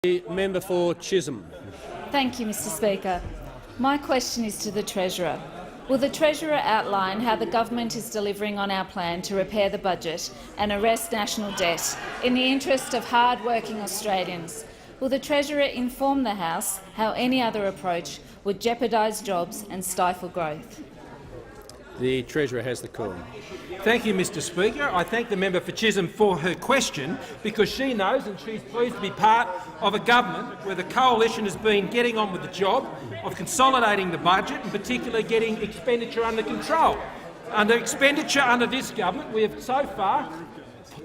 The member for Chisholm. Thank you, Mr Speaker. My question is to the Treasurer. Will the Treasurer outline how the government is delivering on our plan to repair the budget and arrest national debt in the interest of hard-working Australians? Will the Treasurer inform the House how any other approach would jeopardise jobs and stifle growth? The Treasurer has the call. Thank you, Mr Speaker. I thank the member for Chisholm for her question, because she knows and she's pleased to be part of a government where the coalition has been getting on with the job of consolidating the budget, and particularly getting expenditure under control. Under expenditure under this government, we have so far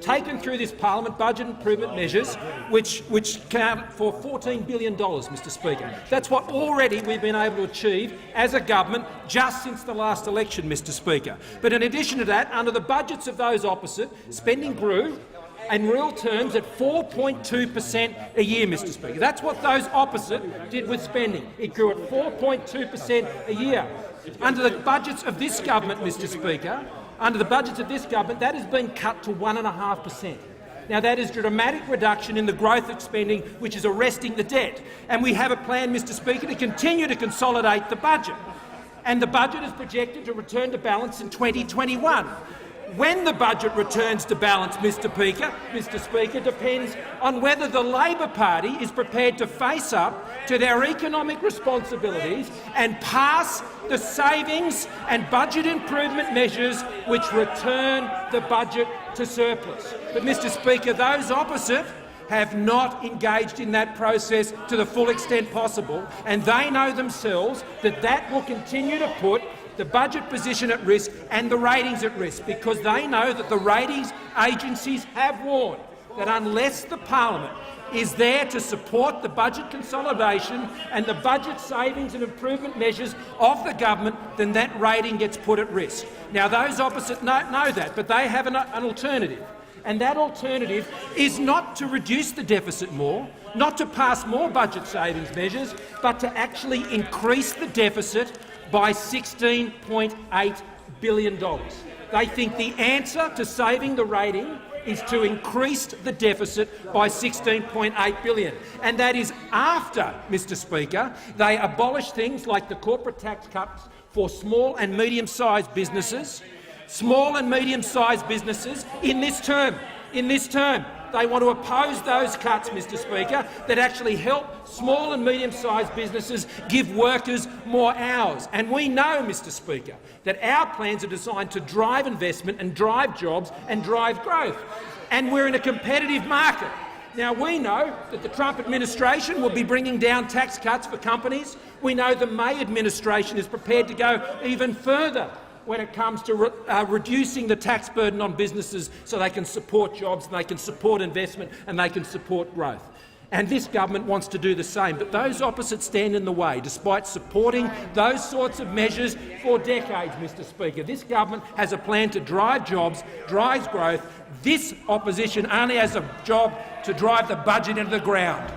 taken through this parliament budget improvement measures which count for $14 billion, Mr Speaker. That's what already we've been able to achieve as a government just since the last election, Mr Speaker. But in addition to that, under the budgets of those opposite, spending grew in real terms at 4.2% a year, Mr Speaker. That's what those opposite did with spending. It grew at 4.2% a year. Under the budgets of this government, Mr Speaker, under the budgets of this government, that has been cut to 1.5%. Now, that is a dramatic reduction in the growth of spending, which is arresting the debt. And we have a plan, Mr Speaker, to continue to consolidate the budget. And the budget is projected to return to balance in 2021. When the budget returns to balance, Mr Speaker, depends on whether the Labor Party is prepared to face up to their economic responsibilities and pass the savings and budget improvement measures which return the budget to surplus. But, Mr Speaker, those opposite have not engaged in that process to the full extent possible, and they know themselves that that will continue to put the budget position at risk and the ratings at risk, because they know that the ratings agencies have warned that unless the parliament is there to support the budget consolidation and the budget savings and improvement measures of the government, then that rating gets put at risk. Now, those opposite know that, but they have an alternative. And that alternative is not to reduce the deficit more, not to pass more budget savings measures, but to actually increase the deficit by $16.8 billion. They think the answer to saving the rating is to increase the deficit by $16.8 billion. And that is after, Mr Speaker, they abolish things like the corporate tax cuts for small and medium-sized businesses. Small and medium-sized businesses in this term. They want to oppose those cuts, Mr Speaker, that actually help small and medium-sized businesses give workers more hours. And we know, Mr Speaker, that our plans are designed to drive investment and drive jobs and drive growth. And we're in a competitive market. Now, we know that the Trump administration will be bringing down tax cuts for companies. We know the May administration is prepared to go even further when it comes to reducing the tax burden on businesses so they can support jobs, and they can support investment and they can support growth. And this government wants to do the same, but those opposites stand in the way, despite supporting those sorts of measures for decades, Mr Speaker. This government has a plan to drive jobs, drive growth. This opposition only has a job to drive the budget into the ground.